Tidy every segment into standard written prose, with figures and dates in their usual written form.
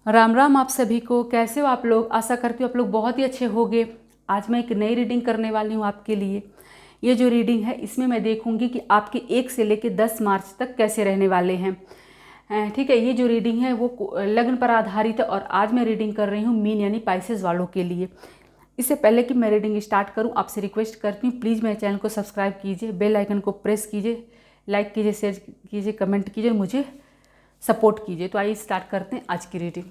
राम राम आप सभी को। कैसे हो आप लोग? आशा करती हूँ आप लोग बहुत ही अच्छे होंगे। आज मैं एक नई रीडिंग करने वाली हूँ आपके लिए। ये जो रीडिंग है इसमें मैं देखूंगी कि आपके 1 से लेकर 10 मार्च तक कैसे रहने वाले हैं। ठीक है, ये जो रीडिंग है वो लग्न पर आधारित है और आज मैं रीडिंग कर रही हूँ मीन यानी पाइसेस वालों के लिए। इससे पहले कि मैं रीडिंग स्टार्ट करूँ आपसे रिक्वेस्ट करती हूँ, प्लीज़ मेरे चैनल को सब्सक्राइब कीजिए, बेल आइकन को प्रेस कीजिए, लाइक कीजिए, शेयर कीजिए, कमेंट कीजिए, मुझे सपोर्ट कीजिए। तो आइए स्टार्ट करते हैं आज की रीडिंग।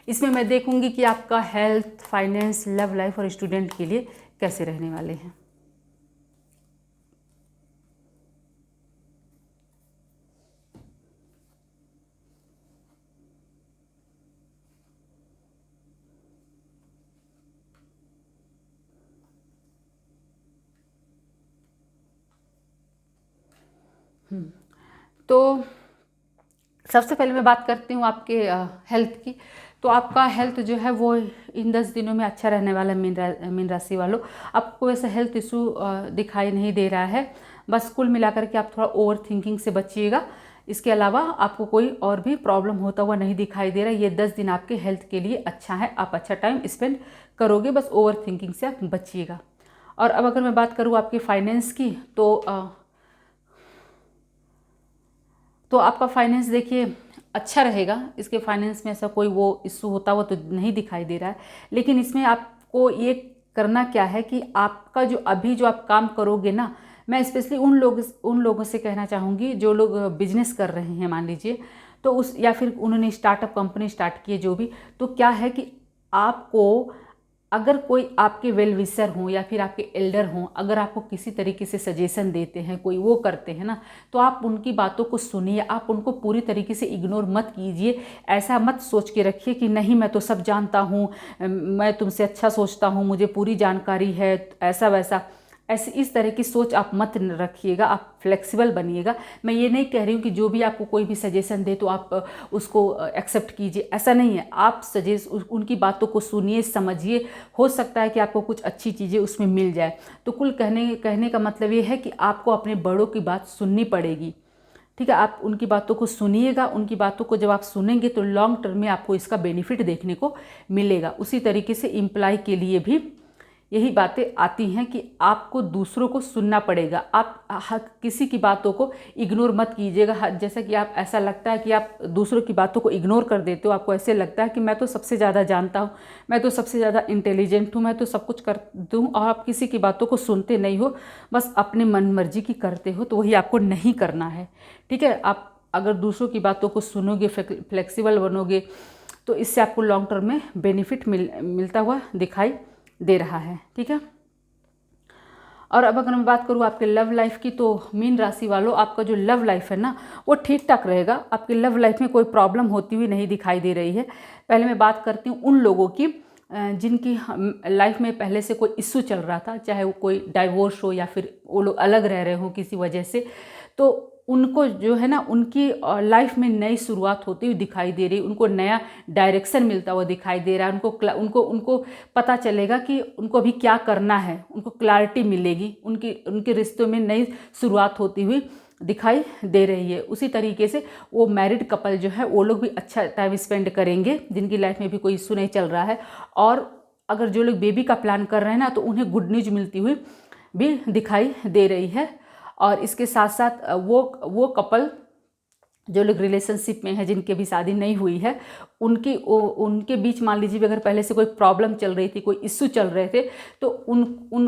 इसमें मैं देखूंगी कि आपका हेल्थ, फाइनेंस, लव लाइफ और स्टूडेंट के लिए कैसे रहने वाले हैं। तो सबसे पहले मैं बात करती हूँ आपके हेल्थ की। तो आपका हेल्थ जो है वो इन 10 दिनों में अच्छा रहने वाला है। मीन राशि वालों, आपको वैसे हेल्थ इशू दिखाई नहीं दे रहा है। बस कुल मिलाकर के आप थोड़ा ओवर थिंकिंग से बचिएगा। इसके अलावा आपको कोई और भी प्रॉब्लम होता हुआ नहीं दिखाई दे रहा है। ये 10 दिन आपके हेल्थ के लिए अच्छा है, आप अच्छा टाइम स्पेंड करोगे। बस ओवर थिंकिंग से आप बचिएगा। और अब अगर मैं बात करूँ आपके फाइनेंस की, तो आपका फाइनेंस देखिए अच्छा रहेगा। इसके फाइनेंस में ऐसा कोई वो इशू होता हुआ तो नहीं दिखाई दे रहा है। लेकिन इसमें आपको ये करना क्या है कि आपका जो अभी जो आप काम करोगे ना, मैं स्पेशली उन लोगों से कहना चाहूँगी जो लोग बिजनेस कर रहे हैं, मान लीजिए, तो उस या फिर उन्होंने स्टार्टअप कंपनी स्टार्ट की है जो भी, तो क्या है कि आपको, अगर कोई आपके वेल विशर हों या फिर आपके एल्डर हों, अगर आपको किसी तरीके से सजेशन देते हैं, कोई वो करते हैं ना, तो आप उनकी बातों को सुनिए। आप उनको पूरी तरीके से इग्नोर मत कीजिए। ऐसा मत सोच के रखिए कि नहीं मैं तो सब जानता हूँ, मैं तुमसे अच्छा सोचता हूँ, मुझे पूरी जानकारी है, ऐसा वैसा। ऐसे इस तरह की सोच आप मत रखिएगा। आप फ्लेक्सिबल बनिएगा। मैं ये नहीं कह रही हूँ कि जो भी आपको कोई भी सजेशन दे तो आप उसको एक्सेप्ट कीजिए, ऐसा नहीं है। आप उनकी बातों को सुनिए, समझिए। हो सकता है कि आपको कुछ अच्छी चीज़ें उसमें मिल जाए। तो कुल कहने का मतलब ये है कि आपको अपने बड़ों की बात सुननी पड़ेगी। ठीक है, आप उनकी बातों को सुनिएगा। उनकी बातों को जब आप सुनेंगे तो लॉन्ग टर्म में आपको इसका बेनिफिट देखने को मिलेगा। उसी तरीके से एम्प्लॉय के लिए भी यही बातें आती हैं कि आपको दूसरों को सुनना पड़ेगा। आप किसी की बातों को इग्नोर मत कीजिएगा। जैसा कि आप, ऐसा लगता है कि आप दूसरों की बातों को इग्नोर कर देते हो, आपको ऐसे लगता है कि मैं तो सबसे ज़्यादा जानता हूँ, मैं तो सबसे ज़्यादा इंटेलिजेंट हूँ, मैं तो सब कुछ करती हूँ, और आप किसी की बातों को सुनते नहीं हो, बस अपनी मन मर्जी की करते हो, तो वही आपको नहीं करना है। ठीक है, आप अगर दूसरों की बातों को सुनोगे, फ्लेक्सिबल बनोगे, तो इससे आपको लॉन्ग टर्म में बेनिफिट मिलता हुआ दिखाई दे रहा है। ठीक है, और अब अगर मैं बात करूँ आपके लव लाइफ की, तो मीन राशि वालों, आपका जो लव लाइफ है ना वो ठीक ठाक रहेगा। आपकी लव लाइफ में कोई प्रॉब्लम होती हुई नहीं दिखाई दे रही है। पहले मैं बात करती हूँ उन लोगों की जिनकी लाइफ में पहले से कोई इश्यू चल रहा था, चाहे वो कोई डाइवोर्स हो या फिर वो लोग अलग रह रहे हो किसी वजह से। तो उनको जो है ना, उनकी लाइफ में नई शुरुआत होती हुई दिखाई दे रही, उनको नया डायरेक्शन मिलता हुआ दिखाई दे रहा है। उनको उनको पता चलेगा कि उनको अभी क्या करना है, उनको क्लैरिटी मिलेगी, उनके रिश्तों में नई शुरुआत होती हुई दिखाई दे रही है। उसी तरीके से वो मैरिड कपल जो है वो लोग भी अच्छा टाइम स्पेंड करेंगे, जिनकी लाइफ में भी कोई इशू नहीं चल रहा है। और अगर जो लोग बेबी का प्लान कर रहे हैं ना, तो उन्हें गुड न्यूज मिलती हुई भी दिखाई दे रही है। और इसके साथ साथ वो कपल जो लोग रिलेशनशिप में है, जिनकी अभी शादी नहीं हुई है, उनके बीच मान लीजिए अगर पहले से कोई प्रॉब्लम चल रही थी, कोई इश्यू चल रहे थे, तो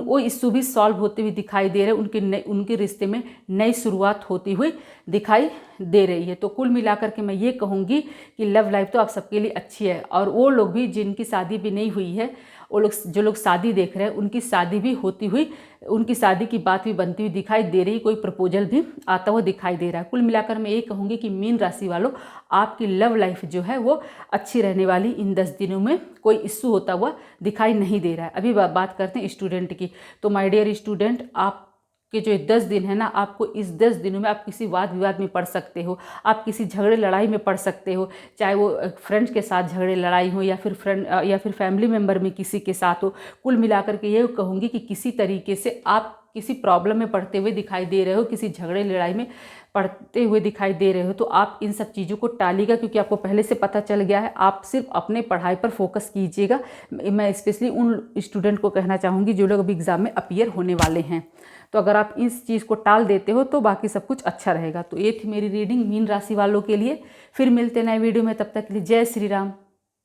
वो इश्यू भी सॉल्व होते हुए दिखाई दे रहे हैं। उनके रिश्ते में नई शुरुआत होती हुई दिखाई दे रही है। तो कुल मिलाकर के मैं ये कहूँगी कि लव लाइफ तो आप सबके लिए अच्छी है। और वो लोग भी जिनकी शादी भी नहीं हुई है, वो लोग जो लोग शादी देख रहे हैं, उनकी शादी भी होती हुई, उनकी शादी की बात भी बनती हुई दिखाई दे रही, कोई प्रपोजल भी आता हुआ दिखाई दे रहा है। कुल मिलाकर मैं ये कहूँगी कि मीन राशि वालों, आपकी लव लाइफ जो है वो अच्छी रहने वाली। इन 10 दिनों में कोई इश्यू होता हुआ दिखाई नहीं दे रहा है। अभी बात करते हैं स्टूडेंट की। तो माय डियर स्टूडेंट, आप के जो 10 दिन है ना, आपको इस 10 दिनों में आप किसी वाद विवाद में पड़ सकते हो, आप किसी झगड़े लड़ाई में पड़ सकते हो, चाहे वो फ्रेंड्स के साथ झगड़े लड़ाई हो या फिर फैमिली मेम्बर में किसी के साथ हो। कुल मिलाकर के ये कहूँगी कि किसी तरीके से आप किसी प्रॉब्लम में पड़ते हुए दिखाई दे रहे हो, किसी झगड़े लड़ाई में पड़ते हुए दिखाई दे रहे हो, तो आप इन सब चीज़ों को टालिएगा, क्योंकि आपको पहले से पता चल गया है। आप सिर्फ अपने पढ़ाई पर फोकस कीजिएगा। मैं स्पेशली उन स्टूडेंट को कहना चाहूँगी जो लोग अभी एग्ज़ाम में अपीयर होने वाले हैं। तो अगर आप इस चीज़ को टाल देते हो तो बाकी सब कुछ अच्छा रहेगा। तो ये थी मेरी रीडिंग मीन राशि वालों के लिए। फिर मिलते नए वीडियो में, तब तक के लिए जय श्री राम।